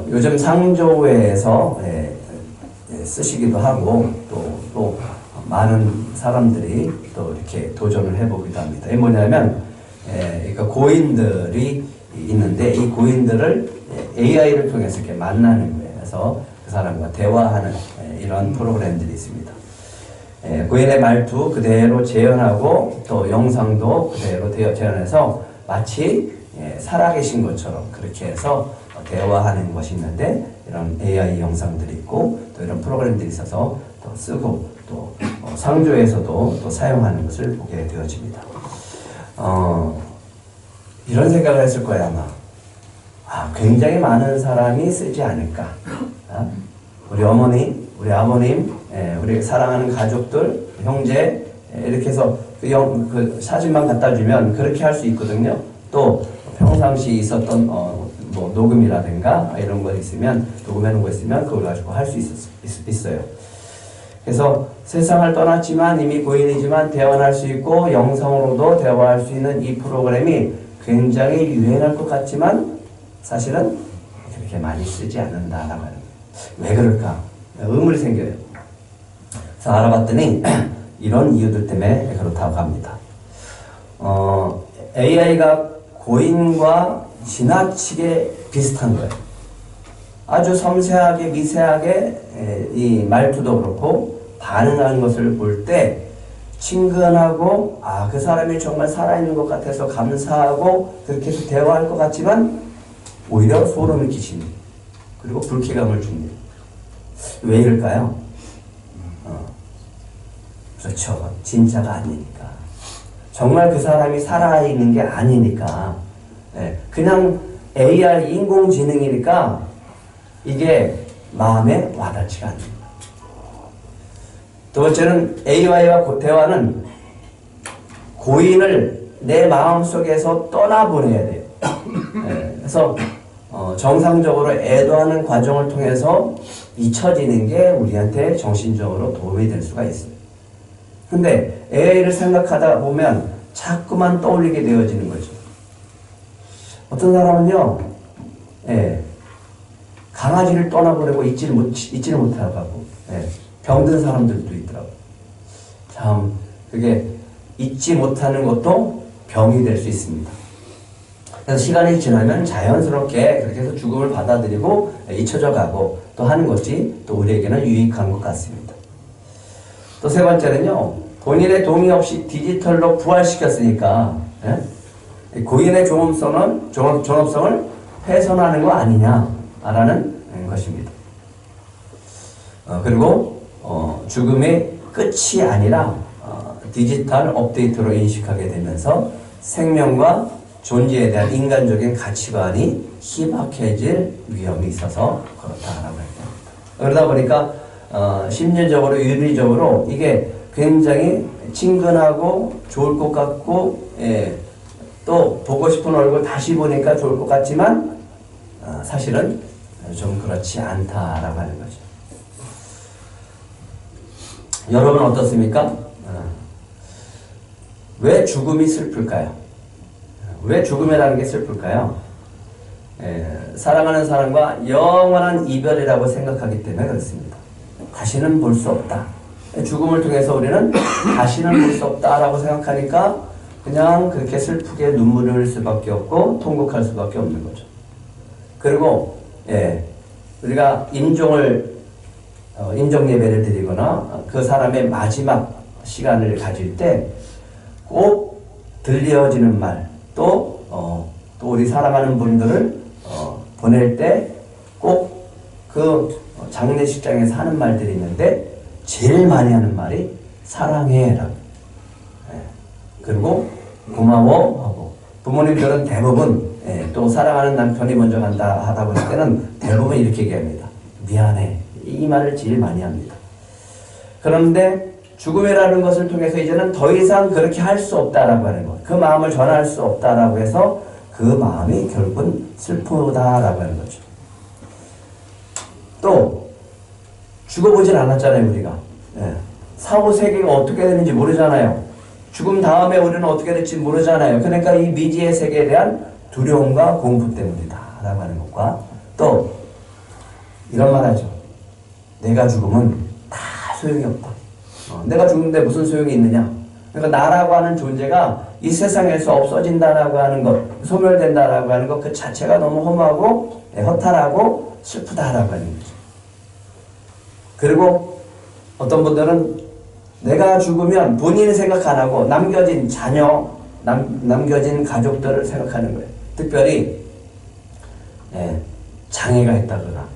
요즘 상조회에서 쓰시기도 하고 또 많은 사람들이 또 이렇게 도전을 해보기도 합니다. 이게 뭐냐면 그러니까 고인들이 있는데 이 고인들을 AI를 통해서 이렇게 만나는 거예요. 그래서 그 사람과 대화하는 이런 프로그램들이 있습니다. 고인의 말투 그대로 재현하고 또 영상도 그대로 재현해서 마치 살아계신 것처럼 그렇게 해서 대화하는 것이 있는데 이런 AI 영상들이 있고 또 이런 프로그램들이 있어서 또 쓰고 또 상조에서도 또 사용하는 것을 보게 되어집니다. 이런 생각을 했을 거예요 아마. 굉장히 많은 사람이 쓰지 않을까. 우리 어머니, 우리 아버님, 우리 사랑하는 가족들, 형제 이렇게 해서 그 사진만 갖다 주면 그렇게 할 수 있거든요. 또 평상시 있었던 뭐 녹음이라든가 이런 거 있으면 녹음해 놓은 거 있으면 그걸 가지고 할 수 있어요. 그래서 세상을 떠났지만 이미 고인이지만 대화할 수 있고 영상으로도 대화할 수 있는 이 프로그램이 굉장히 유행할 것 같지만 사실은 그렇게 많이 쓰지 않는다라고 하는 거예요. 왜 그럴까? 의문이 생겨요. 그래서 알아봤더니 이런 이유들 때문에 그렇다고 합니다. AI가 고인과 지나치게 비슷한 거예요. 아주 섬세하게 미세하게 이 말투도 그렇고 반응하는 것을 볼 때 친근하고 그 사람이 정말 살아있는 것 같아서 감사하고 그렇게 해서 대화할 것 같지만 오히려 소름을 끼칩니다. 그리고 불쾌감을 줍니다. 왜 이럴까요? 그렇죠. 진짜가 아니니까. 정말 그 사람이 살아있는 게 아니니까. 그냥 AI 인공지능이니까 이게 마음에 와닿지가 않습니다. 두 번째는 AI와 대화는 고인을 내 마음속에서 떠나보내야 돼요. 그래서 정상적으로 애도하는 과정을 통해서 잊혀지는 게 우리한테 정신적으로 도움이 될 수가 있어요. 근데 AI를 생각하다 보면 자꾸만 떠올리게 되어지는 거죠. 어떤 사람은요, 강아지를 떠나보내고 잊지를 못하고, 병든 사람들도 있더라고요. 참, 그게 잊지 못하는 것도 병이 될 수 있습니다. 그래서 시간이 지나면 자연스럽게 그렇게 해서 죽음을 받아들이고 잊혀져 가고 또 하는 것이 또 우리에게는 유익한 것 같습니다. 또 세 번째는요, 본인의 동의 없이 디지털로 부활시켰으니까 고인의 존엄성을 훼손하는 거 아니냐라는 것입니다. 그리고 죽음의 끝이 아니라 디지털 업데이트로 인식하게 되면서 생명과 존재에 대한 인간적인 가치관이 희박해질 위험이 있어서 그렇다라고 합니다. 그러다 보니까 심리적으로 윤리적으로 이게 굉장히 친근하고 좋을 것 같고 또 보고 싶은 얼굴 다시 보니까 좋을 것 같지만 사실은 좀 그렇지 않다라고 하는 거죠. 여러분 어떻습니까? 왜 죽음이 슬플까요? 왜 죽음이라는 게 슬플까요? 사랑하는 사람과 영원한 이별이라고 생각하기 때문에 그렇습니다. 다시는 볼 수 없다. 죽음을 통해서 우리는 다시는 볼 수 없다라고 생각하니까 그냥 그렇게 슬프게 눈물을 흘릴 수밖에 없고 통곡할 수밖에 없는 거죠. 그리고 우리가 인종 예배를 드리거나 그 사람의 마지막 시간을 가질 때 꼭 들려지는 말, 또 우리 사랑하는 분들을 보낼 때 꼭 그 장례식장에서 하는 말들이 있는데 제일 많이 하는 말이 사랑해라고. 그리고 고마워 하고 부모님들은 대부분 또 사랑하는 남편이 먼저 간다 하다 보실 때는 대부분 이렇게 얘기합니다. 미안해. 이 말을 제일 많이 합니다. 그런데 죽음이라는 것을 통해서 이제는 더 이상 그렇게 할 수 없다라고 하는 것. 그 마음을 전할 수 없다라고 해서 그 마음이 결국은 슬프다라고 하는 거죠. 또 죽어보질 않았잖아요, 우리가. 사후 세계가 어떻게 되는지 모르잖아요. 죽음 다음에 우리는 어떻게 될지 모르잖아요. 그러니까 이 미지의 세계에 대한 두려움과 공포 때문이다. 라고 하는 것과 또 이런 말 하죠. 내가 죽으면 다 소용이 없다. 내가 죽는데 무슨 소용이 있느냐. 그러니까 나라고 하는 존재가 이 세상에서 없어진다라고 하는 것, 소멸된다라고 하는 것 그 자체가 너무 험하고 허탈하고 슬프다라고 하는 거죠. 그리고 어떤 분들은 내가 죽으면 본인이 생각 안 하고 남겨진 자녀, 남겨진 가족들을 생각하는 거예요. 특별히 장애가 있다거나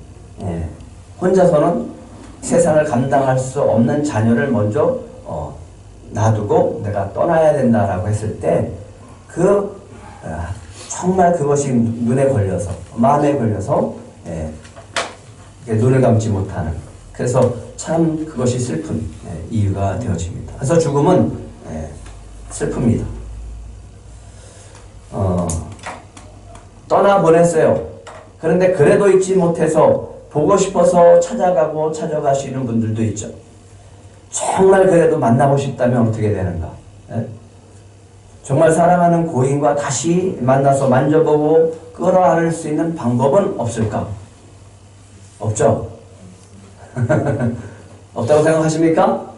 혼자서는 세상을 감당할 수 없는 자녀를 먼저 놔두고 내가 떠나야 된다라고 했을 때 정말 그것이 눈에 걸려서 마음에 걸려서 눈을 감지 못하는, 그래서 참 그것이 슬픈 이유가 되어집니다. 그래서 죽음은 슬픕니다. 떠나보냈어요. 그런데 그래도 잊지 못해서 보고 싶어서 찾아가고 찾아가시는 분들도 있죠. 정말 그래도 만나고 싶다면 어떻게 되는가? 정말 사랑하는 고인과 다시 만나서 만져보고 끌어안을 수 있는 방법은 없을까? 없죠? 없다고 생각하십니까?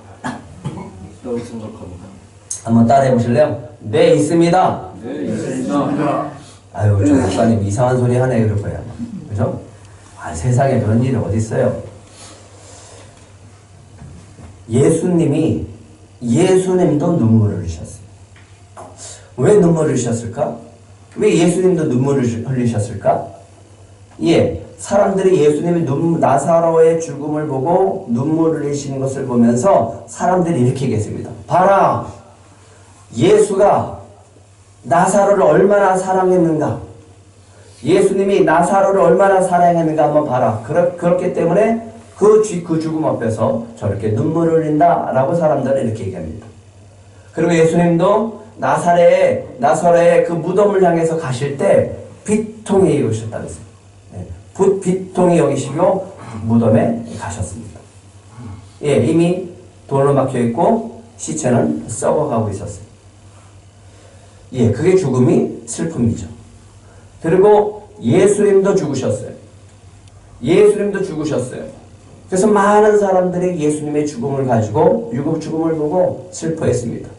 있다고 생각합니다. 한번 따라해 보실래요? 네, 있습니다. 네, 있습니다. 아유, 저 목사님 이상한 소리 하네 그럴 거야. 그죠? 세상에 그런 일이 어디 있어요? 예수님도 눈물을 흘리셨어요. 왜 눈물을 흘리셨을까? 왜 예수님도 눈물을 흘리셨을까? 사람들이 예수님이 나사로의 죽음을 보고 눈물을 흘리시는 것을 보면서 사람들이 이렇게 얘기했습니다. 봐라! 예수가 나사로를 얼마나 사랑했는가? 예수님이 나사로를 얼마나 사랑했는가 한번 봐라. 그렇기 때문에 그 죽음 앞에서 저렇게 눈물을 흘린다라고 사람들은 이렇게 얘기합니다. 그리고 예수님도 나사로의 그 무덤을 향해서 가실 때 비통히 여기셨다고 했어요. 비통히 여기시고 무덤에 가셨습니다. 이미 돌로 막혀 있고 시체는 썩어가고 있었어요. 그게 죽음이 슬픔이죠. 그리고 예수님도 죽으셨어요. 그래서 많은 사람들이 예수님의 죽음을 가지고 죽음을 보고 슬퍼했습니다.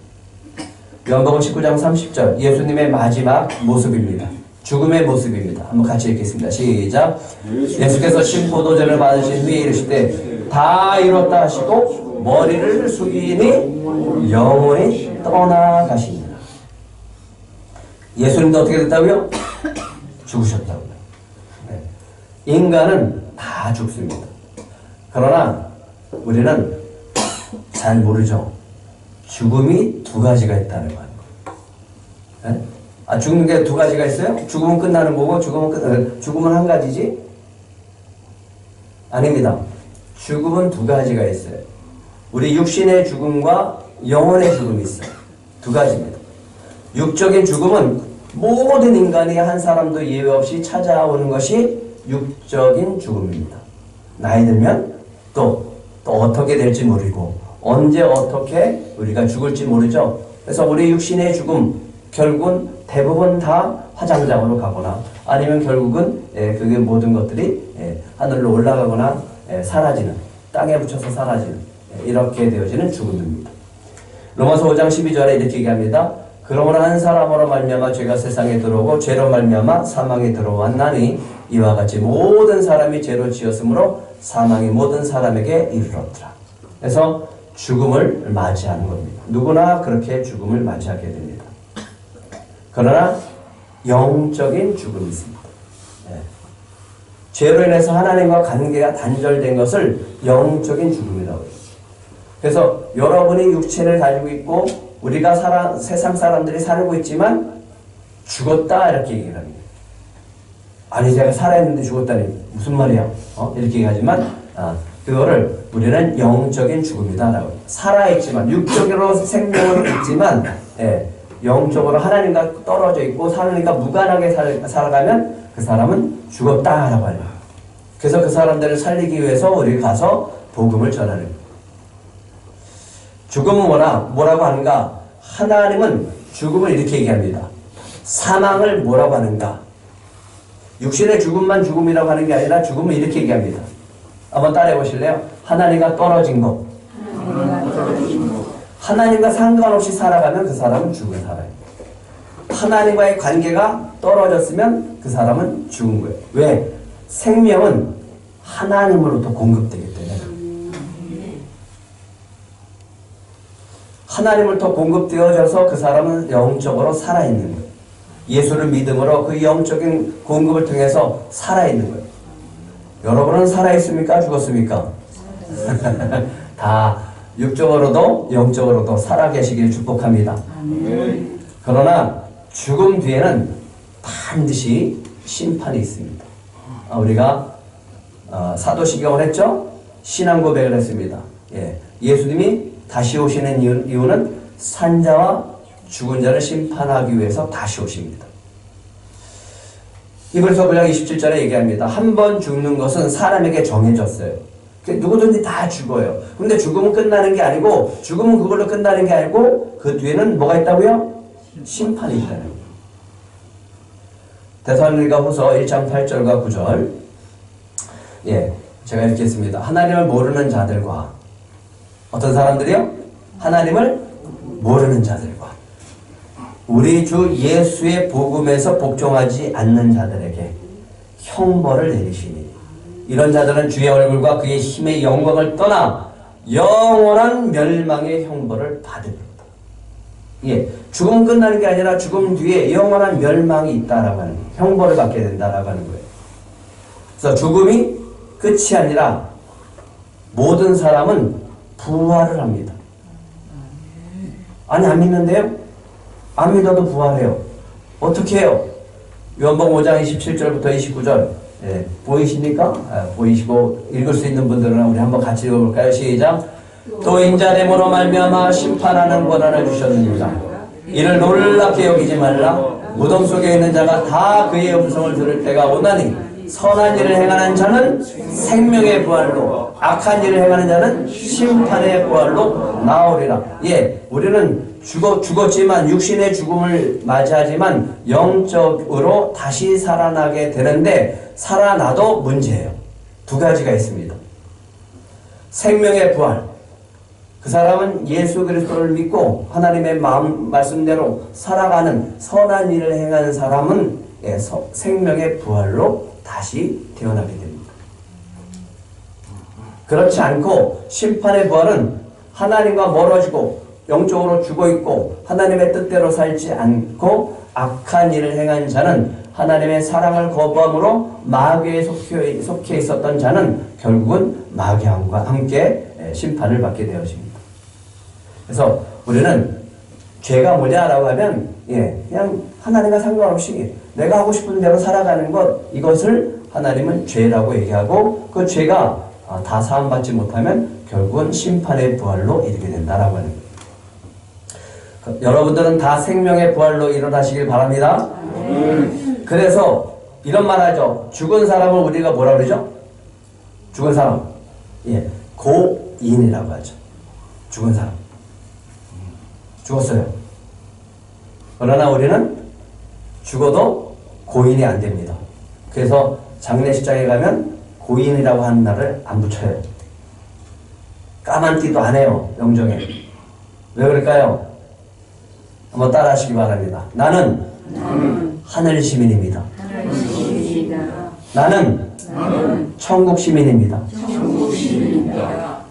요한복음 19장 30절 예수님의 마지막 모습입니다. 죽음의 모습입니다. 한번 같이 읽겠습니다. 시작. 예수께서 신포도전을 받으신 후에 이르시되 다 이뤘다 하시고 머리를 숙이니 영원히 떠나가시니라. 예수님도 어떻게 됐다고요? 죽으셨다고요. 인간은 다 죽습니다. 그러나 우리는 잘 모르죠. 죽음이 두 가지가 있다는 거. 죽는 게 두 가지가 있어요? 죽음은 끝나는 거고 죽음은 한 가지지? 아닙니다. 죽음은 두 가지가 있어요. 우리 육신의 죽음과 영혼의 죽음이 있어요. 두 가지입니다. 육적인 죽음은 모든 인간이 한 사람도 예외 없이 찾아오는 것이 육적인 죽음입니다. 나이 들면 또 어떻게 될지 모르고 언제 어떻게 우리가 죽을지 모르죠. 그래서 우리 육신의 죽음 결국은 대부분 다 화장장으로 가거나 아니면 결국은 그게 모든 것들이 하늘로 올라가거나 사라지는, 땅에 붙여서 사라지는 이렇게 되어지는 죽음입니다. 로마서 5장 12절에 이렇게 얘기합니다. 그러므로 한 사람으로 말미암아 죄가 세상에 들어오고 죄로 말미암아 사망이 들어왔나니 이와 같이 모든 사람이 죄로 지었으므로 사망이 모든 사람에게 이르렀더라. 그래서 죽음을 맞이하는 겁니다. 누구나 그렇게 죽음을 맞이하게 됩니다. 그러나 영적인 죽음이 있습니다. 죄로 인해서 하나님과 관계가 단절된 것을 영적인 죽음이라고 해요. 그래서 여러분이 육체를 가지고 있고 우리가 세상 사람들이 살고 있지만 죽었다 이렇게 얘기를 합니다. 아니 제가 살아있는데 죽었다니 무슨 말이야? 이렇게 얘기하지만 그거를 우리는 영적인 죽음이다라고 해요. 살아있지만 육적으로 생명은 있지만 영적으로 하나님과 떨어져 있고 하나님과 무관하게 살아가면 그 사람은 죽었다라고 해요. 그래서 그 사람들을 살리기 위해서 우리가 가서 복음을 전하는 거예요. 죽음은 뭐라고 하는가? 하나님은 죽음을 이렇게 얘기합니다. 사망을 뭐라고 하는가? 육신의 죽음만 죽음이라고 하는 게 아니라 죽음은 이렇게 얘기합니다. 한번 따라해 보실래요? 하나님과 떨어진 것. 하나님과 상관없이 살아가면 그 사람은 죽은 사람이에요. 하나님과의 관계가 떨어졌으면 그 사람은 죽은 거예요. 왜? 생명은 하나님으로부터 공급되기 때문에. 하나님으로부터 공급되어져서 그 사람은 영적으로 살아있는 거예요. 예수를 믿음으로 그 영적인 공급을 통해서 살아있는 거예요. 여러분은 살아있습니까? 죽었습니까? 다 육적으로도 영적으로도 살아계시길 축복합니다. 그러나 죽음 뒤에는 반드시 심판이 있습니다. 우리가 사도시경을 했죠? 신앙 고백을 했습니다. 예수님이 다시 오시는 이유는 산자와 죽은 자를 심판하기 위해서 다시 오십니다. 히브리서 9장 27절에 얘기합니다. 한 번 죽는 것은 사람에게 정해졌어요. 누구든지 다 죽어요. 근데 죽음은 끝나는 게 아니고, 죽음은 그걸로 끝나는 게 아니고, 그 뒤에는 뭐가 있다고요? 심판이 있다는 거예요. 데살로니가 후서 1장 8절과 9절. 제가 이렇게 했습니다. 하나님을 모르는 자들과, 어떤 사람들이요? 하나님을 모르는 자들과, 우리 주 예수의 복음에서 복종하지 않는 자들에게 형벌을 내리시니, 이런 자들은 주의 얼굴과 그의 힘의 영광을 떠나 영원한 멸망의 형벌을 받으리로다. 죽음 끝나는 게 아니라 죽음 뒤에 영원한 멸망이 있다라고 하는 거예요. 형벌을 받게 된다라고 하는 거예요. 그래서 죽음이 끝이 아니라 모든 사람은 부활을 합니다. 아니, 안 믿는데요? 안 믿어도 부활해요. 어떻게 해요? 요한복음 5장 27절부터 29절. 보이십니까? 보이시고 읽을 수 있는 분들은 우리 한번 같이 읽어볼까요? 시작. 또 인자됨으로 말미암아 심판하는 권한을 주셨느니라. 이를 놀랍게 여기지 말라. 무덤 속에 있는 자가 다 그의 음성을 들을 때가 오나니 선한 일을 행하는 자는 생명의 부활로, 악한 일을 행하는 자는 심판의 부활로 나오리라. 우리는 죽었지만, 육신의 죽음을 맞이하지만 영적으로 다시 살아나게 되는데, 살아나도 문제예요. 두 가지가 있습니다. 생명의 부활. 그 사람은 예수 그리스도를 믿고 하나님의 말씀대로 살아가는 선한 일을 행하는 사람은 생명의 부활로 다시 태어나게 됩니다. 그렇지 않고 심판의 부활은 하나님과 멀어지고 영적으로 죽어있고 하나님의 뜻대로 살지 않고 악한 일을 행한 자는, 하나님의 사랑을 거부함으로 마귀에 속해 있었던 자는 결국은 마귀함과 함께 심판을 받게 되어집니다. 그래서 우리는 죄가 뭐냐라고 하면 그냥 하나님과 상관없이 내가 하고 싶은 대로 살아가는 것, 이것을 하나님은 죄라고 얘기하고, 그 죄가 다 사함받지 못하면 결국은 심판의 부활로 이르게 된다라고 하는 거예요. 여러분들은 다 생명의 부활로 일어나시길 바랍니다. 그래서 이런 말 하죠. 죽은 사람을 우리가 뭐라 그러죠? 죽은 사람. 고인이라고 하죠. 죽은 사람. 죽었어요. 그러나 우리는 죽어도 고인이 안 됩니다. 그래서 장례식장에 가면 고인이라고 하는 날을 안 붙여요. 까만 띠도 안 해요. 영정에. 왜 그럴까요? 한번 따라 하시기 바랍니다. 나는 하늘 시민입니다. 나는 천국 시민입니다.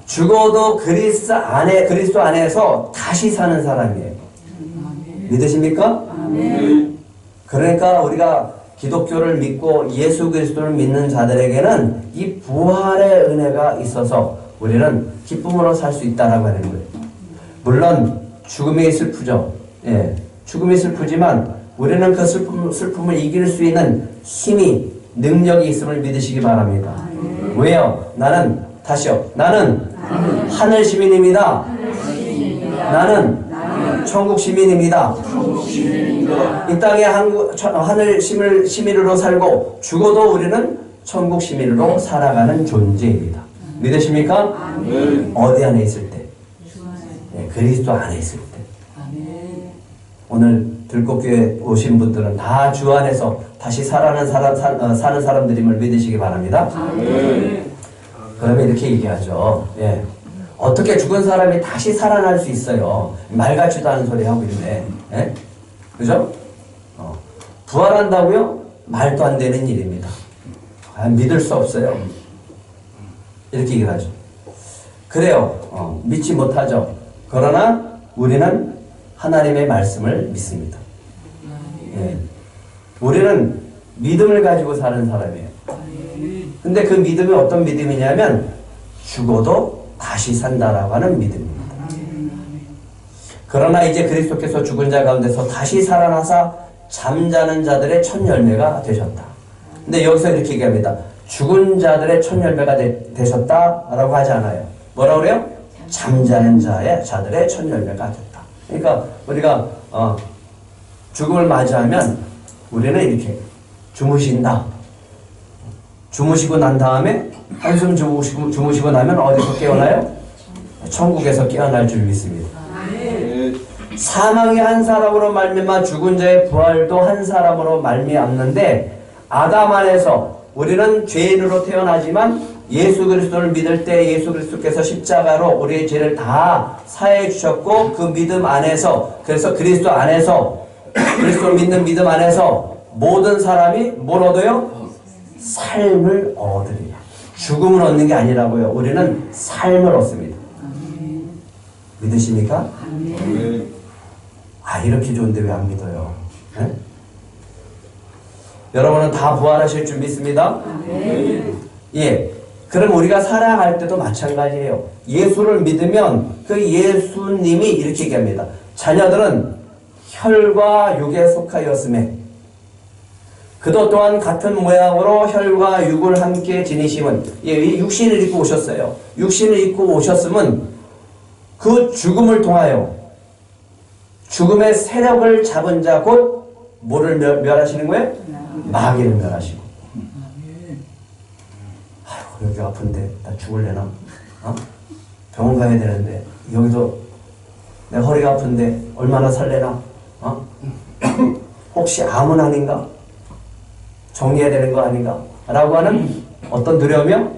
죽어도 그리스도 안에서 다시 사는 사람이에요. 믿으십니까? 그러니까 우리가 기독교를 믿고 예수 그리스도를 믿는 자들에게는 이 부활의 은혜가 있어서 우리는 기쁨으로 살 수 있다라고 하는 거예요. 물론 죽음이 슬프죠. 죽음이 슬프지만 우리는 그 슬픔을 이길 수 있는 힘이, 능력이 있음을 믿으시기 바랍니다. 왜요? 나는 하늘 시민입니다. 나는 천국 시민입니다. 이 땅에 하늘 시민으로 살고 죽어도 우리는 천국 시민으로 살아가는 존재입니다. 믿으십니까? 어디 안에 있을 때? 그리스도 안에 있을 때. 오늘 들꽃교회 오신 분들은 다 주 안에서 다시 사는 사람들임을 믿으시기 바랍니다. 그러면 이렇게 얘기하죠. 예. 어떻게 죽은 사람이 다시 살아날 수 있어요? 말 같지도 않은 소리 하고 있네. 예? 그죠? 부활한다고요? 말도 안 되는 일입니다. 믿을 수 없어요. 이렇게 얘기를 하죠. 그래요. 믿지 못하죠. 그러나 우리는 하나님의 말씀을 믿습니다. 예. 우리는 믿음을 가지고 사는 사람이에요. 근데 그 믿음이 어떤 믿음이냐면 죽어도 다시 산다라고 하는 믿음입니다. 그러나 이제 그리스도께서 죽은 자 가운데서 다시 살아나사 잠자는 자들의 첫 열매가 되셨다. 근데 여기서 이렇게 얘기합니다. 죽은 자들의 첫 열매가 되셨다라고 하지 않아요. 뭐라고 그래요? 잠자는 자들의 첫 열매가 됐다. 그러니까 우리가 죽음을 맞이하면 우리는 이렇게 주무신다. 주무시고 난 다음에 한숨 주무시고 나면 어디서 깨어나요? 천국에서 깨어날 줄 믿습니다. 사망이 한 사람으로 말미암아 죽은 자의 부활도 한 사람으로 말미암는데 아담 안에서 우리는 죄인으로 태어나지만 예수 그리스도를 믿을 때 예수 그리스도께서 십자가로 우리의 죄를 다 사해 주셨고 그 믿음 안에서 그래서 그리스도 안에서 그리스도를 믿는 믿음 안에서 모든 사람이 뭘 얻어요? 삶을 얻으리라. 죽음을 얻는 게 아니라고요. 우리는 삶을 얻습니다. 믿으십니까? 이렇게 좋은데 왜 안 믿어요? 네? 여러분은 다 부활하실 줄 믿습니다? 예. 그럼 우리가 살아갈 때도 마찬가지예요. 예수를 믿으면 그 예수님이 이렇게 얘기합니다. 자녀들은 혈과 육에 속하였음에 그도 또한 같은 모양으로 혈과 육을 함께 지니심은 이 육신을 입고 오셨어요. 육신을 입고 오셨음은 그 죽음을 통하여 죽음의 세력을 잡은 자 곧 뭐를 멸하시는 거예요? 마귀를 멸하시고. 아이고 여기 아픈데 나 죽을래나? 병원 가야 되는데 여기도 내 허리가 아픈데 얼마나 살래나? 혹시 암은 아닌가? 정리해야 되는 거 아닌가? 라고 하는 어떤 두려움이요?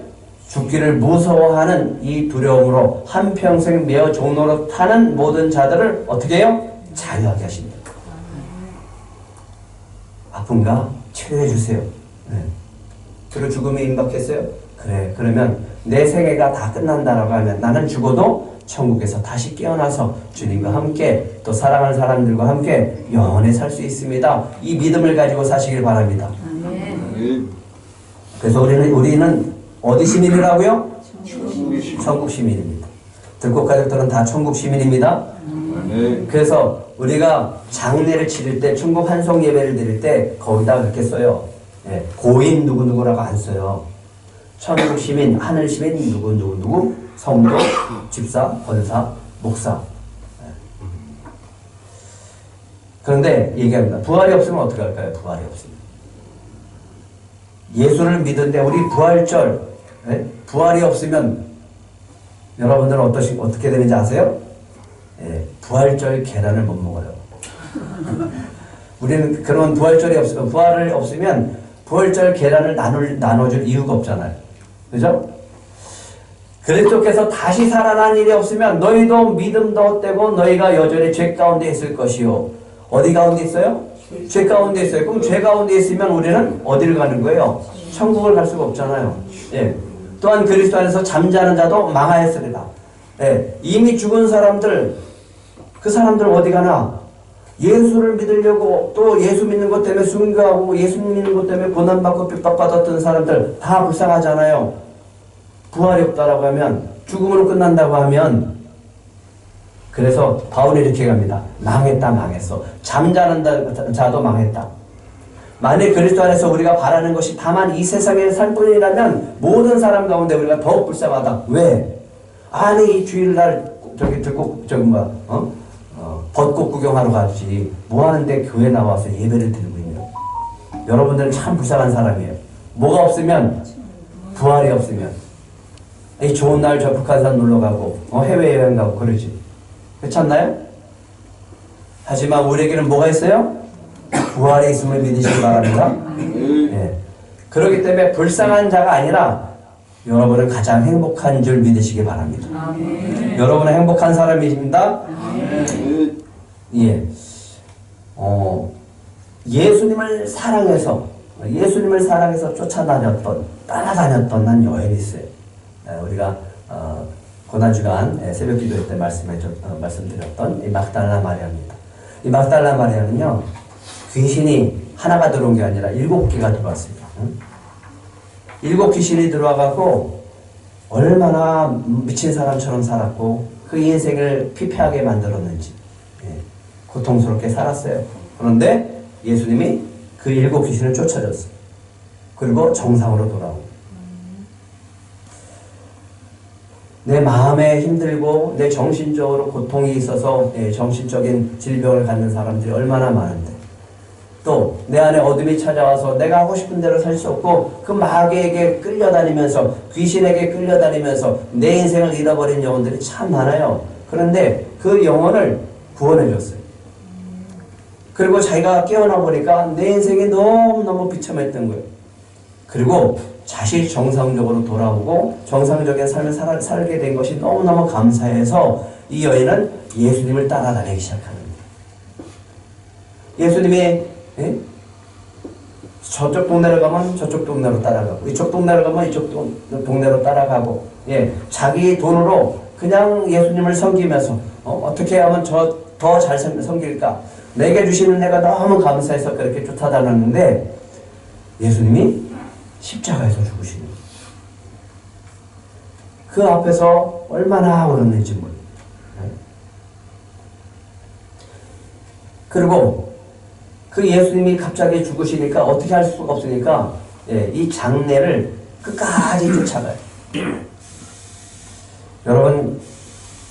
죽기를 무서워하는 이 두려움으로 한평생 매어 종로로 타는 모든 자들을 어떻게 해요? 자유하게 하십니다. 아픈가? 치료해 주세요. 네. 그리고 죽음이 임박했어요? 그래. 그러면 내 생애가 다 끝난다라고 하면 나는 죽어도 천국에서 다시 깨어나서 주님과 함께 또 사랑하는 사람들과 함께 영원히 살 수 있습니다. 이 믿음을 가지고 사시길 바랍니다. 그래서 우리는 어디 시민이라고요? 천국 시민입니다. 들꽃 가족들은 다 천국 시민입니다. 그래서 우리가 장례를 치를 때 천국 환송 예배를 드릴 때 거기다 그렇게 써요. 고인 누구누구라고 안 써요. 천국 시민, 하늘 시민 누구 성도, 집사, 권사, 목사. 그런데 얘기합니다. 부활이 없으면 어떻게 할까요? 부활이 없으면. 예수를 믿는데 우리 부활절, 부활이 없으면 여러분들은 어떻게 되는지 아세요? 부활절 계란을 못 먹어요. 우리는 그런 부활절이 없으면, 부활이 없으면 부활절 계란을 나눠줄 이유가 없잖아요. 그죠? 그리스도께서 다시 살아난 일이 없으면 너희도 믿음도 헛되고 너희가 여전히 죄 가운데 있을 것이요. 어디 가운데 있어요? 죄 가운데 있어요. 그럼 죄 가운데 있으면 우리는 어디를 가는 거예요? 천국을 갈 수가 없잖아요. 예. 또한 그리스도 안에서 잠자는 자도 망하였으리라. 예. 이미 죽은 사람들, 그 사람들 어디 가나? 예수를 믿으려고 또 예수 믿는 것 때문에 순교하고 예수 믿는 것 때문에 고난받고 핍박받았던 사람들 다 불쌍하잖아요. 부활이 없다라고 하면, 죽음으로 끝난다고 하면, 그래서 바울이 이렇게 갑니다. 망했다, 망했어. 잠자는 자도 망했다. 만약 그리스도 안에서 우리가 바라는 것이 다만 이 세상의 삶뿐이라면 모든 사람 가운데 우리가 더욱 불쌍하다. 왜? 아니 이 주일날 벚꽃 구경하러 가지 뭐 하는데 교회 나와서 예배를 드리고 있는. 여러분들은 참 불쌍한 사람이에요. 뭐가 없으면, 부활이 없으면 이 좋은 날 저 북한산 놀러 가고 해외여행 가고 그러지. 그렇지 않나요? 하지만 우리에게는 뭐가 있어요? 부활이 있음을 믿으시기 바랍니다. 예. 그렇기 때문에 불쌍한 자가 아니라 여러분은 가장 행복한 줄 믿으시기 바랍니다. 여러분은 행복한 사람이십니다. 예. 예수님을 사랑해서 쫓아다녔던, 따라다녔던 한 여인이 있어요. 우리가 고난주간 새벽 기도회 때 말씀드렸던 이 막달라 마리아입니다. 이 막달라 마리아는요, 귀신이 하나가 들어온 게 아니라 7개가 들어왔습니다. 7 귀신이 들어와갖고 얼마나 미친 사람처럼 살았고 그 인생을 피폐하게 만들었는지 고통스럽게 살았어요. 그런데 예수님이 그 7 귀신을 쫓아줬어요. 그리고 정상으로 돌아오고, 내 마음에 힘들고 내 정신적으로 고통이 있어서 정신적인 질병을 갖는 사람들이 얼마나 많은데, 또 내 안에 어둠이 찾아와서 내가 하고 싶은 대로 살 수 없고 그 마귀에게 끌려다니면서, 귀신에게 끌려다니면서 내 인생을 잃어버린 영혼들이 참 많아요. 그런데 그 영혼을 구원해 줬어요. 그리고 자기가 깨어나 보니까 내 인생이 너무너무 비참했던 거예요. 그리고 다시 정상적으로 돌아오고 정상적인 삶을 살게 된 것이 너무너무 감사해서 이 여인은 예수님을 따라다니기 시작하는 거예요. 예수님이 저쪽 동네로 가면 저쪽 동네로 따라가고, 이쪽 동네로 가면 이쪽 동네로 따라가고, 자기 돈으로 그냥 예수님을 섬기면서 어떻게 하면 더 잘 섬길까? 내게 주시는 내가 너무 감사해서 그렇게 쫓아다녔는데 예수님이 십자가에서 죽으시는 거예요. 그 앞에서 얼마나 울었는지 몰라요. 그리고 그 예수님이 갑자기 죽으시니까 어떻게 할 수가 없으니까 이 장례를 끝까지 쫓아가요. 여러분,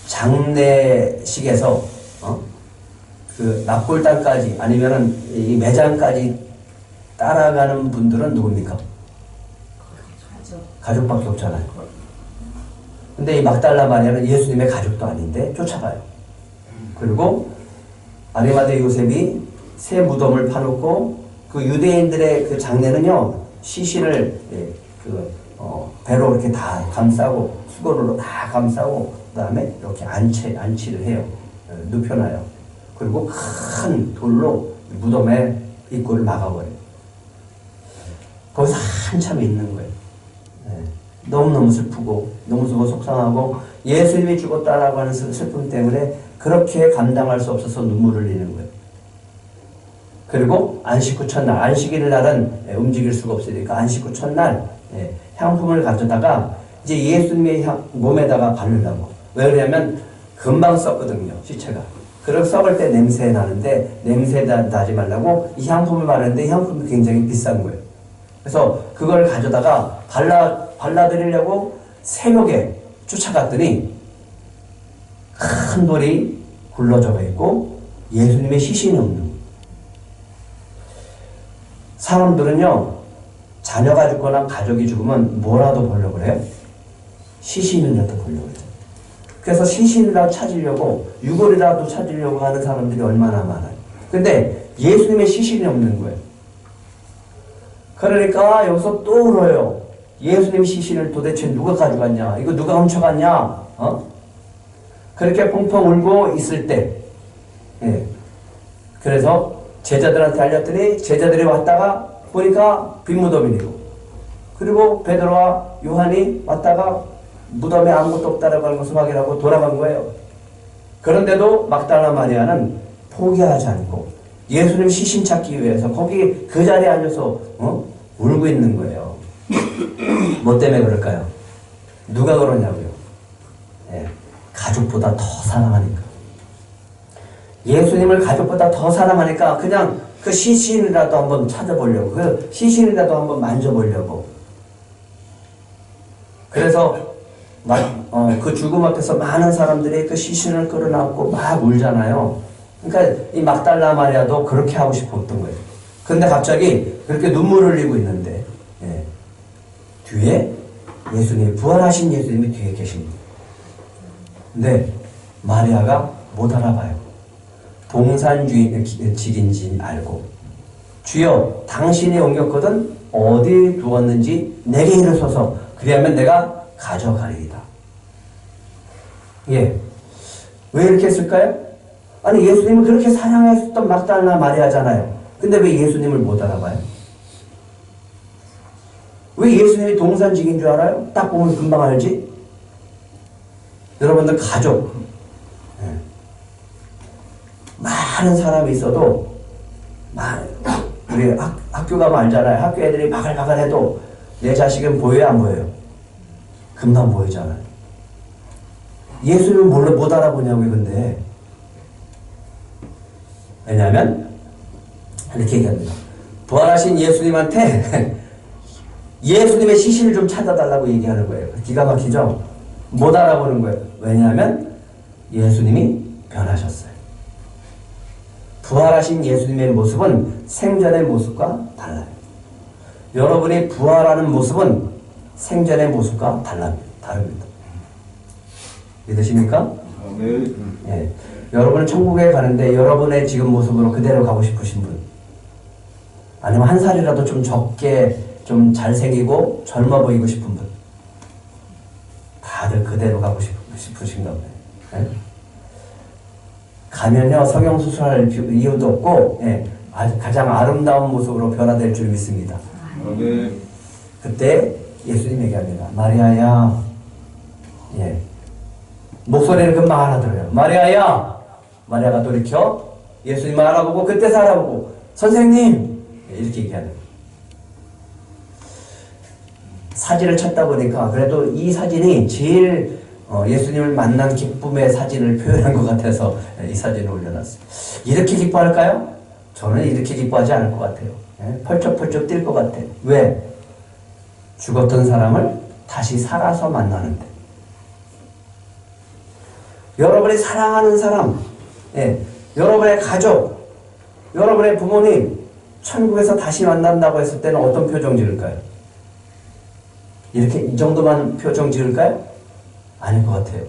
장례식에서 그 납골당까지 아니면은 이 매장까지 따라가는 분들은 누굽니까? 가족밖에 없잖아요. 근데 이 막달라 마리아는 예수님의 가족도 아닌데 쫓아가요. 그리고 아리마대 요셉이 새 무덤을 파놓고, 그 유대인들의 그 장례는요, 시신을 배로 이렇게 다 감싸고, 수건으로 다 감싸고, 그 다음에 이렇게 안치를 해요. 눕혀놔요. 그리고 큰 돌로 무덤의 입구를 막아버려요. 거기서 한참 있는 거예요. 너무너무 슬프고, 너무 속상하고, 예수님이 죽었다라고 하는 슬픔 때문에 그렇게 감당할 수 없어서 눈물을 흘리는 거예요. 그리고 안식 후 첫날, 안식일 날은 움직일 수가 없으니까 안식 후 첫날 향품을 가져다가 이제 예수님의 몸에다가 바르려고. 왜 그러냐면 금방 썩거든요, 시체가. 그럼 썩을 때 냄새 나는데 냄새 나지 말라고 이 향품을 바르는데 이 향품이 굉장히 비싼 거예요. 그래서 그걸 가져다가 발라드리려고 새벽에 쫓아갔더니 큰 돌이 굴러져 있고 예수님의 시신이 없는 거예요. 사람들은요, 자녀가 죽거나 가족이 죽으면 뭐라도 보려고 그래요? 시신이라도 보려고 그래요. 그래서 시신이라도 찾으려고, 유골이라도 찾으려고 하는 사람들이 얼마나 많아요. 근데 예수님의 시신이 없는 거예요. 그러니까 여기서 또 울어요. 예수님 시신을 도대체 누가 가져갔냐? 이거 누가 훔쳐갔냐? 그렇게 펑펑 울고 있을 때, 그래서 제자들한테 알렸더니 제자들이 왔다가 보니까 빈 무덤이고, 그리고 베드로와 요한이 왔다가 무덤에 아무것도 없다라고 하는 것을 확인하고 돌아간 거예요. 그런데도 막달라 마리아는 포기하지 않고 예수님 시신 찾기 위해서 거기 그 자리에 앉아서 울고 있는 거예요. 뭐 때문에 그럴까요? 누가 그러냐고요? 가족보다 더 사랑하니까. 예수님을 가족보다 더 사랑하니까 그냥 그 시신이라도 한번 찾아보려고, 그 시신이라도 한번 만져보려고. 그래서 그 죽음 앞에서 많은 사람들이 그 시신을 끌어안고 막 울잖아요. 그러니까 이 막달라 마리아도 그렇게 하고 싶었던 거예요. 그런데 갑자기 그렇게 눈물을 흘리고 있는데 뒤에 예수님, 부활하신 예수님이 뒤에 계십니다. 근데 마리아가 못 알아봐요. 동산직인지 알고 주여 당신이 옮겼거든 어디 두었는지 내게 이르소서 그리하면 내가 가져가리이다. 예. 왜 이렇게 했을까요? 아니 예수님을 그렇게 사랑했었던 막달라 마리아잖아요. 근데 왜 예수님을 못 알아봐요? 왜 예수님이 동산직인 줄 알아요? 딱 보면 금방 알지? 여러분들 가족 많은 사람이 있어도 우리 학교 가면 알잖아요. 학교 애들이 바글바글해도 내 자식은 보여요 안 보여요? 금방 보이잖아요. 예수님을 못 알아보냐고요. 근데 왜냐하면 이렇게 얘기합니다. 부활하신 예수님한테 예수님의 시신을 좀 찾아달라고 얘기하는 거예요. 기가 막히죠? 못 알아보는 거예요. 왜냐하면 예수님이 변하셨어요. 부활하신 예수님의 모습은 생전의 모습과 달라요. 여러분이 부활하는 모습은 생전의 모습과 다릅니다. 믿으십니까? 예. 여러분은 천국에 가는데 여러분의 지금 모습으로 그대로 가고 싶으신 분, 아니면 한 살이라도 좀 적게 좀 잘생기고 젊어 보이고 싶은 분, 다들 그대로 가고 싶으신가 봐요. 예? 가면요 성형수술할 이유도 없고 가장 아름다운 모습으로 변화될 줄 믿습니다. 그때 예수님 얘기합니다. 마리아야, 목소리를 금방 알아들어요. 마리아야, 마리아가 돌이켜 예수님을 알아보고 그때 알아보고 선생님 이렇게 얘기하는 거예요. 사진을 찾다 보니까 그래도 이 사진이 제일 예수님을 만난 기쁨의 사진을 표현한 것 같아서 이 사진을 올려놨어요. 이렇게 기뻐할까요? 저는 이렇게 기뻐하지 않을 것 같아요. 펄쩍펄쩍 뛸 것 같아요. 왜? 죽었던 사람을 다시 살아서 만나는데. 여러분이 사랑하는 사람, 여러분의 가족, 여러분의 부모님, 천국에서 다시 만난다고 했을 때는 어떤 표정 지을까요? 이렇게 이 정도만 표정 지을까요? 아닐 것 같아요.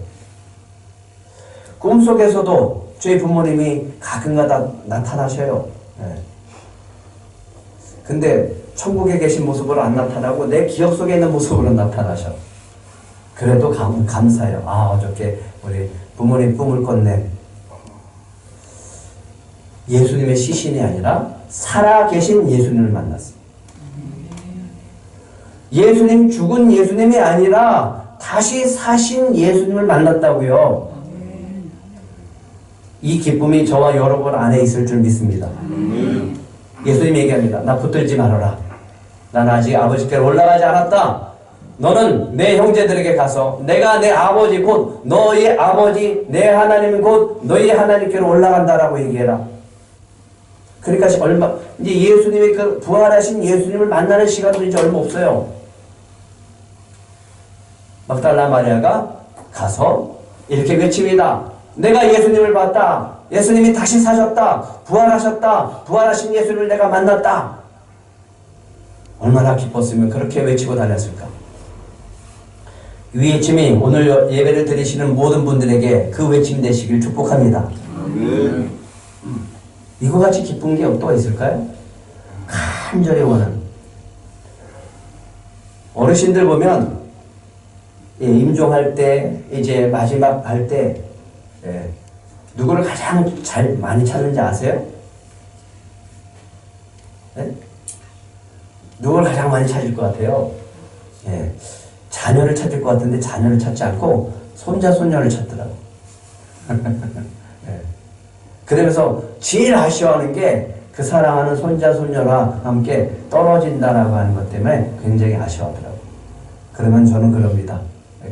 꿈속에서도 저희 부모님이 가끔가다 나타나셔요. 근데 천국에 계신 모습으로 안 나타나고 내 기억 속에 있는 모습으로 나타나셔. 그래도 감사해요. 아, 어저께 우리 부모님 꿈을 꿨네. 예수님의 시신이 아니라 살아계신 예수님을 만났습니다. 예수님 죽은 예수님이 아니라 다시 사신 예수님을 만났다고요. 이 기쁨이 저와 여러분 안에 있을 줄 믿습니다. 예수님 얘기합니다. 나 붙들지 말아라. 난 아직 아버지께로 올라가지 않았다. 너는 내 형제들에게 가서 내가 내 아버지 곧 너희 아버지 내 하나님 곧 너희 하나님께로 올라간다라고 얘기해라. 그러니까 이제 예수님이 그 부활하신 예수님을 만나는 시간도 이제 얼마 없어요. 막달라 마리아가 가서 이렇게 외칩니다. 내가 예수님을 봤다. 예수님이 다시 사셨다. 부활하셨다. 부활하신 예수님을 내가 만났다. 얼마나 기뻤으면 그렇게 외치고 다녔을까. 이 외침이 오늘 예배를 드리시는 모든 분들에게 그 외침 되시길 축복합니다. 이거 같이 기쁜 게 또 있을까요? 간절히 원하는. 어르신들 보면 임종할 때 이제 마지막 할 때 누구를 가장 많이 찾는지 아세요? 누구를 가장 많이 찾을 것 같아요? 자녀를 찾을 것 같은데 자녀를 찾지 않고 손자 손녀를 찾더라고. 그러면서 제일 아쉬워하는 게 그 사랑하는 손자 손녀와 함께 떨어진다라고 하는 것 때문에 굉장히 아쉬워하더라고. 그러면 저는 그럽니다.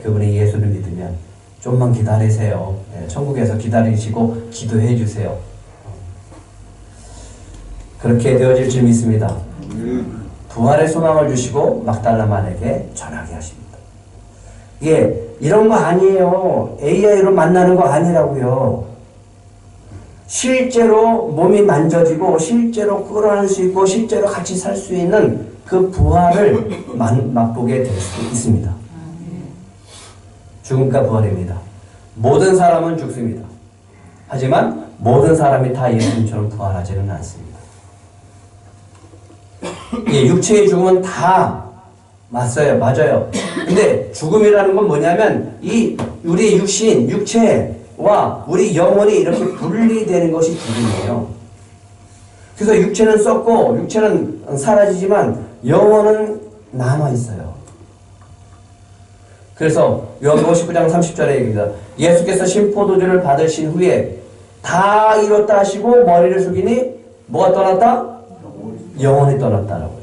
그분이 예수를 믿으면 좀만 기다리세요. 천국에서 기다리시고 기도해 주세요. 그렇게 되어질 줄 믿습니다. 부활의 소망을 주시고 막달라만에게 전하게 하십니다. 이런 거 아니에요. AI로 만나는 거 아니라고요. 실제로 몸이 만져지고 실제로 끌어안을 수 있고 실제로 같이 살 수 있는 그 부활을 맛보게 될 수 있습니다. 죽음과 부활입니다. 모든 사람은 죽습니다. 하지만 모든 사람이 다 예수님처럼 부활하지는 않습니다. 예, 육체의 죽음은 다 맞아요. 근데 죽음이라는 건 뭐냐면 우리 육신, 육체와 우리 영혼이 이렇게 분리되는 것이 죽음이에요. 그래서 육체는 썩고 육체는 사라지지만 영혼은 남아있어요. 그래서 요한복음 19장 30절에 얘기합니다. 예수께서 신포도주를 받으신 후에 다 이뤘다 하시고 머리를 숙이니 뭐가 떠났다? 영혼이 떠났다라고요.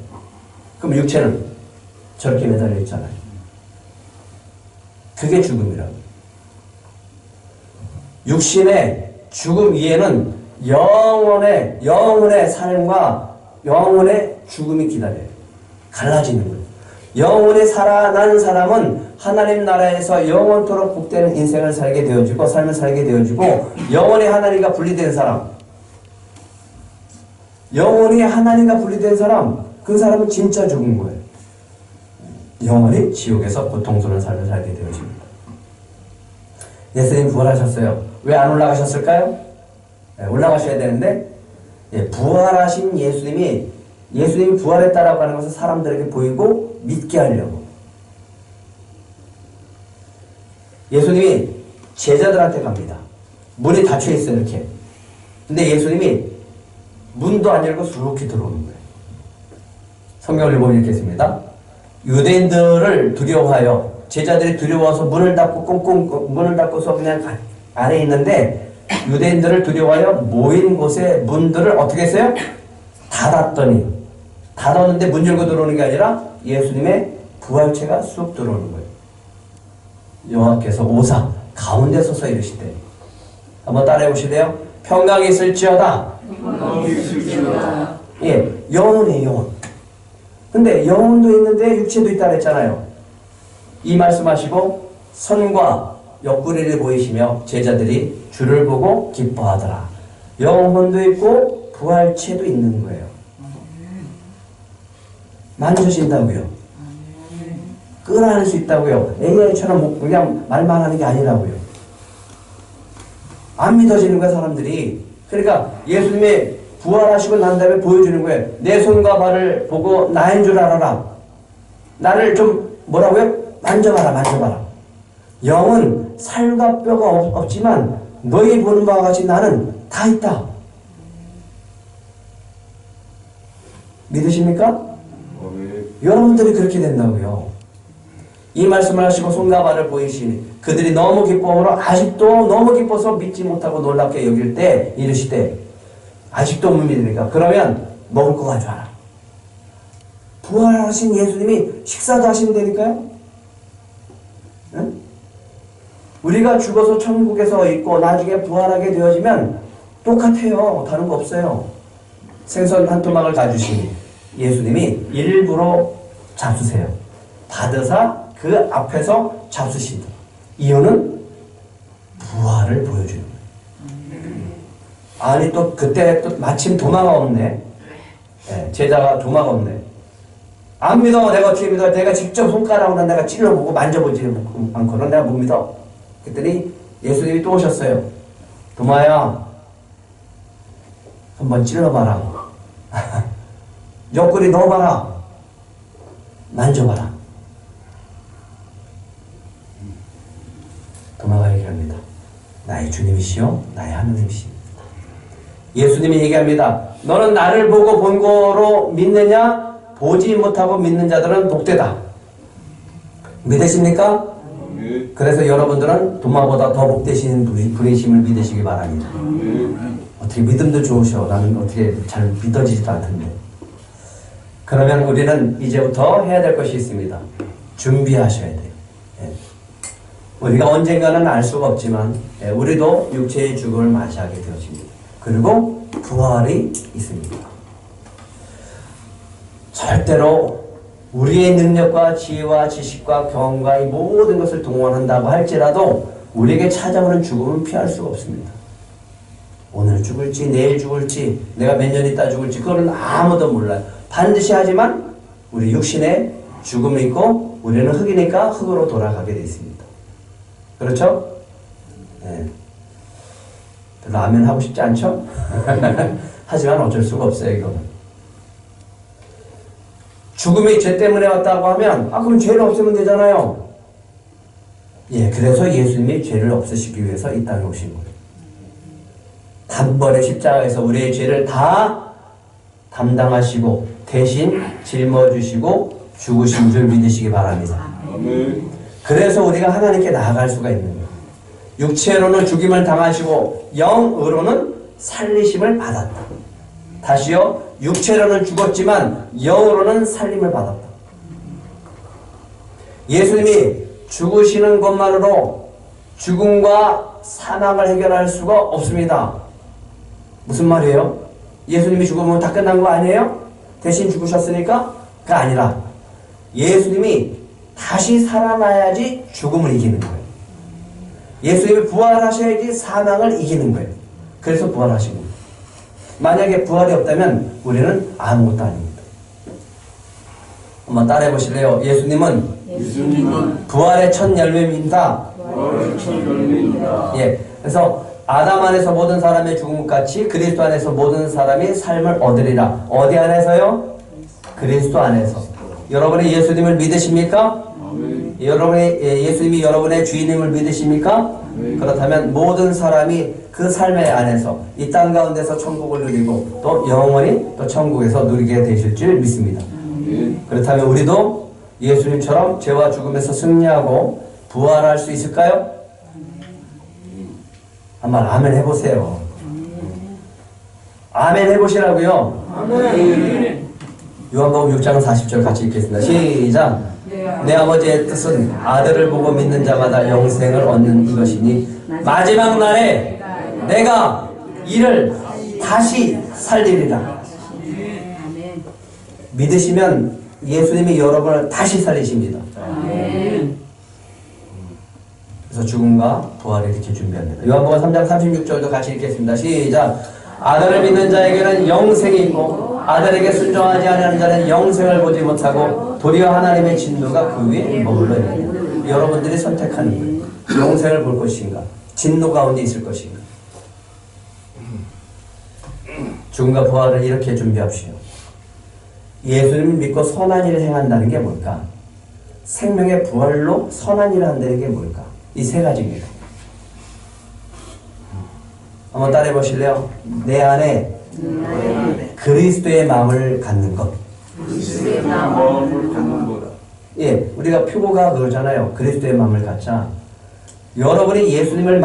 그럼 육체는 저렇게 매달려 있잖아요. 그게 죽음이라고. 육신의 죽음 위에는 영혼의 삶과 영혼의 죽음이 기다려요. 갈라지는 거예요. 영혼이 살아난 사람은 하나님 나라에서 영원토록 복되는 인생을 살게 되어지고 삶을 살게 되어지고, 영혼이 하나님과 분리된 사람, 영혼이 하나님과 분리된 사람, 그 사람은 진짜 죽은 거예요. 영원히 지옥에서 고통스러운 삶을 살게 되어집니다. 예수님 부활하셨어요. 왜 안 올라가셨을까요? 올라가셔야 되는데, 부활하신 예수님이 부활했다라고 하는 것을 사람들에게 보이고 믿게 하려고. 예수님이 제자들한테 갑니다. 문이 닫혀 있어요, 이렇게. 근데 예수님이 문도 안 열고 수룩히 들어오는 거예요. 성경을 보면 읽겠습니다. 유대인들을 두려워하여, 제자들이 두려워서 문을 닫고서 그냥 안에 있는데, 유대인들을 두려워하여 모인 곳에 문들을 어떻게 했어요? 닫았는데 문 열고 들어오는 게 아니라 예수님의 부활체가 쑥 들어오는 거예요. 여호와께서 오사 가운데 서서 이르시되, 한번 따라해 보실래요? 평강이 있을지어다. 예, 영혼이에요, 영혼. 근데 영혼도 있는데 육체도 있다 그랬잖아요. 이 말씀하시고 선과 옆구리를 보이시며 제자들이 주를 보고 기뻐하더라. 영혼도 있고 부활체도 있는 거예요. 만져진다고요. 끌어안을 수 있다고요. AI처럼 그냥 말만 하는 게 아니라고요. 안 믿어지는 거야, 사람들이. 그러니까 예수님이 부활하시고 난 다음에 보여주는 거예요. 내 손과 발을 보고 나인 줄 알아라. 나를 좀 뭐라고요? 만져봐라. 영은 살과 뼈가 없지만 너희 보는 바와 같이 나는 다 있다. 믿으십니까? 여러분들이 그렇게 된다고요. 이 말씀을 하시고 손과 발을 보이시니 그들이 너무 기뻐함으로 아직도 너무 기뻐서 믿지 못하고 놀랍게 여길 때 이르시되, 아직도 못 믿으니까 그러면 먹을 거 가져와라. 부활하신 예수님이 식사도 하신다니까요. 응? 우리가 죽어서 천국에서 있고 나중에 부활하게 되어지면 똑같아요. 다른 거 없어요. 생선 한 토막을 가주시니 예수님이 일부러 잡수세요. 받으사 그 앞에서 잡수시다. 이유는 부활을 보여주는 거예요. 아니 또 그때 또 마침 도마가 없네. 제자가 도마가 없네. 안 믿어. 내가 어떻게 믿어? 내가 직접 손가락으로 내가 찔러보고 만져보지 않고는 내가 못 믿어. 그랬더니 예수님이 또 오셨어요. 도마야, 한번 찔러봐라. 옆구리 넣어봐라. 만져봐라. 도마가 얘기합니다. 나의 주님이시요 나의 하나님이십니다. 예수님이 얘기합니다. 너는 나를 보고 본 거로 믿느냐? 보지 못하고 믿는 자들은 복되다. 믿으십니까? 그래서 여러분들은 도마보다 더 복되신 분이심을 믿으시기 바랍니다. 어떻게 믿음도 좋으셔. 나는 어떻게 잘 믿어지지도 않던데. 그러면 우리는 이제부터 해야 될 것이 있습니다. 준비하셔야 돼요. 우리가 언젠가는 알 수가 없지만 우리도 육체의 죽음을 맞이하게 되어집니다. 그리고 부활이 있습니다. 절대로 우리의 능력과 지혜와 지식과 경험과 이 모든 것을 동원한다고 할지라도 우리에게 찾아오는 죽음은 피할 수가 없습니다. 오늘 죽을지 내일 죽을지 내가 몇 년 있다 죽을지 그거는 아무도 몰라요. 반드시 하지만 우리 육신에 죽음이 있고 우리는 흙이니까 흙으로 돌아가게 되어 있습니다. 그렇죠? 네. 별로 아멘 하고 싶지 않죠? 하지만 어쩔 수가 없어요, 이거는. 죽음이 죄 때문에 왔다고 하면, 그럼 죄를 없애면 되잖아요. 예, 그래서 예수님이 죄를 없애시기 위해서 이 땅에 오신 거예요. 단번에 십자가에서 우리의 죄를 다 담당하시고, 대신 짊어지시고, 죽으신 줄 믿으시기 바랍니다. 그래서 우리가 하나님께 나아갈 수가 있는 거예요. 육체로는 죽임을 당하시고 영으로는 살리심을 받았다. 다시요. 육체로는 죽었지만 영으로는 살림을 받았다. 예수님이 죽으시는 것만으로 죽음과 사망을 해결할 수가 없습니다. 무슨 말이에요? 예수님이 죽으면 다 끝난 거 아니에요? 대신 죽으셨으니까? 그게 아니라 예수님이 다시 살아나야지 죽음을 이기는 거예요. 예수님이 부활하셔야지 사망을 이기는 거예요. 그래서 부활하신 거예요. 만약에 부활이 없다면 우리는 아무것도 아닙니다. 한번 따라해 보실래요? 예수님은 부활의 첫 열매입니다. 예, 그래서 아담 안에서 모든 사람의 죽음같이 그리스도 안에서 모든 사람이 삶을 얻으리라. 어디 안에서요? 그리스도 안에서. 여러분이 예수님을 믿으십니까? 예수님이 여러분의 주인임을 믿으십니까? 그렇다면 모든 사람이 그 삶의 안에서 이 땅 가운데서 천국을 누리고 또 영원히 또 천국에서 누리게 되실 줄 믿습니다. 그렇다면 우리도 예수님처럼 죄와 죽음에서 승리하고 부활할 수 있을까요? 한번 아멘 해보세요. 아멘 해보시라고요. 요한복음 6장 40절 같이 읽겠습니다. 시작. 내 아버지의 뜻은 아들을 보고 믿는 자마다 영생을 얻는 이것이니 마지막 날에 내가 이를 다시 살리리라. 믿으시면 예수님이 여러분을 다시 살리십니다. 그래서 죽음과 부활을 이렇게 준비합니다. 요한복음 3장 36절도 같이 읽겠습니다. 시작. 아들을 믿는 자에게는 영생이 있고 아들에게 순종하지 않는 자는 영생을 보지 못하고 도리어 하나님의 진노가 그 위에 머물러 있는. 여러분들이 선택하는 거예요. 영생을 볼 것인가, 진노 가운데 있을 것인가. 죽음과 부활을 이렇게 준비합시오. 예수님을 믿고 선한 일을 행한다는 게 뭘까? 생명의 부활로 선한 일을 한다는 게 뭘까? 이 세 가지입니다. 한번 따라해 보실래요? 내 안에 그리스도의 마음을 갖는 것. 그리스도의 마음을 갖는 거다. 예, 우리가 표고가 그러잖아요. 그리스도의 마음을 갖자. 여러분이 예수님을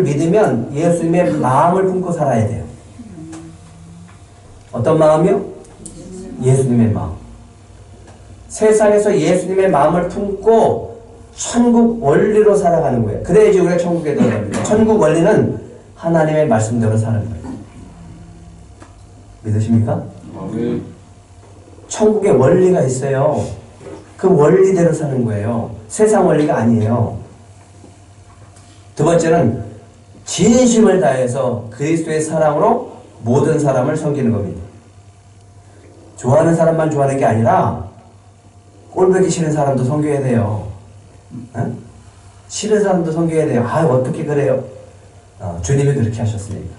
믿으면 예수님의 마음을 품고 살아야 돼요. 어떤 마음이요? 예수님의 마음. 세상에서 예수님의 마음을 품고 천국 원리로 살아가는 거예요. 그래야지 우리가 천국에 들어갑니다. 천국 원리는 하나님의 말씀대로 사는 거예요. 믿으십니까? 천국의 원리가 있어요. 그 원리대로 사는 거예요. 세상 원리가 아니에요. 두 번째는 진심을 다해서 그리스도의 사랑으로 모든 사람을 섬기는 겁니다. 좋아하는 사람만 좋아하는 게 아니라 꼴보기 싫은 사람도 섬겨야 돼요. 응? 싫은 사람도 섬겨야 돼요. 어떻게 그래요? 주님이 그렇게 하셨으니까.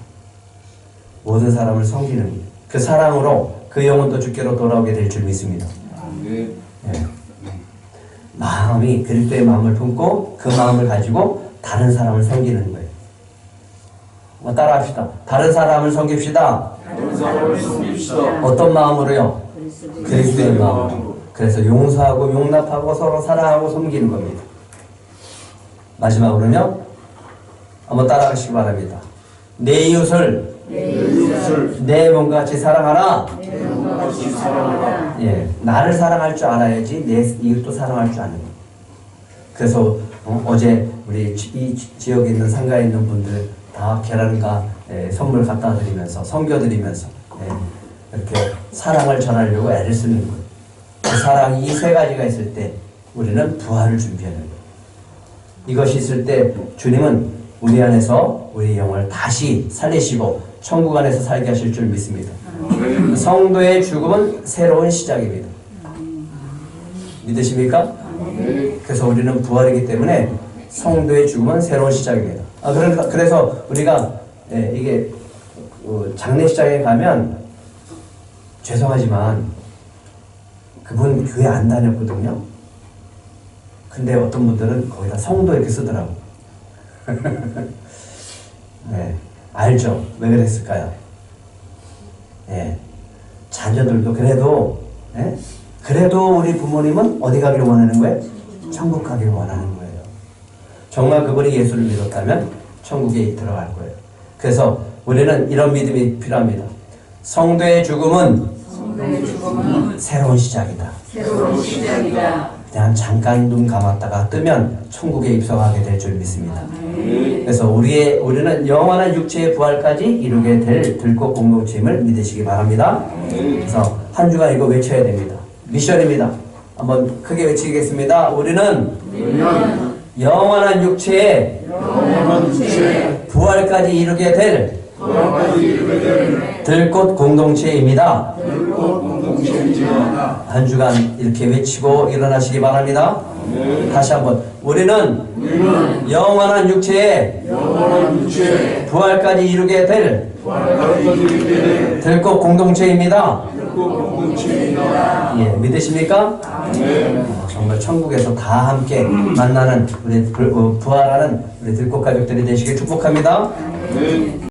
모든 사람을 섬기는 그 사랑으로 그 영혼도 주께로 돌아오게 될 줄 믿습니다. 예. 마음이 그리스도의 마음을 품고 그 마음을 가지고 다른 사람을 섬기는 거예요. 따라합시다. 다른 사람을 섬깁시다. 어떤 마음으로요? 그리스도의 마음으로. 그래서 용서하고 용납하고 서로 사랑하고 섬기는 겁니다. 마지막으로는요, 한번 따라하시기 바랍니다. 내 이웃을 내 몸과 같이 사랑하라. 예, 나를 사랑할 줄 알아야지 내 이웃도 사랑할 줄 아는 거예요. 그래서 어제 우리 이 지역에 있는 상가에 있는 분들 다 계란과 선물 갖다 드리면서 섬겨드리면서 이렇게 사랑을 전하려고 애를 쓰는 거예요. 그 사랑이 이 세 가지가 있을 때 우리는 부활을 준비하는 거예요. 이것이 있을 때 주님은 우리 안에서 우리 영을 다시 살리시고 천국 안에서 살게 하실 줄 믿습니다. 성도의 죽음은 새로운 시작입니다. 믿으십니까? 그래서 우리는 부활이기 때문에 성도의 죽음은 새로운 시작입니다. 그래서 우리가 예, 이게 장례식장에 가면 죄송하지만 그분 교회 안 다녔거든요. 근데 어떤 분들은 거기다 성도 이렇게 쓰더라고. 네, 알죠? 왜 그랬을까요? 예, 자녀들도 그래도 우리 부모님은 어디 가기를 원하는 거예요? 천국 가기를 원하는 거예요. 정말 그분이 예수를 믿었다면 천국에 들어갈 거예요. 그래서 우리는 이런 믿음이 필요합니다. 성도의 죽음은 새로운 시작이다. 그냥 잠깐 눈 감았다가 뜨면 천국에 입성하게 될 줄 믿습니다. 그래서 우리는 영원한 육체의 부활까지 이루게 될 들꽃 공동체임을 믿으시기 바랍니다. 그래서 한 주간 이거 외쳐야 됩니다. 미션입니다. 한번 크게 외치겠습니다. 우리는 영원한 육체의 부활까지 이루게 될 들꽃 공동체입니다. 한 주간 이렇게 외치고 일어나시기 바랍니다. 다시 한번 우리는 영원한 육체의 부활까지 이루게 될 들꽃 공동체입니다. 예, 믿으십니까? 정말 천국에서 다 함께 만나는 우리 부활하는 우리 들꽃 가족들이 되시길 축복합니다.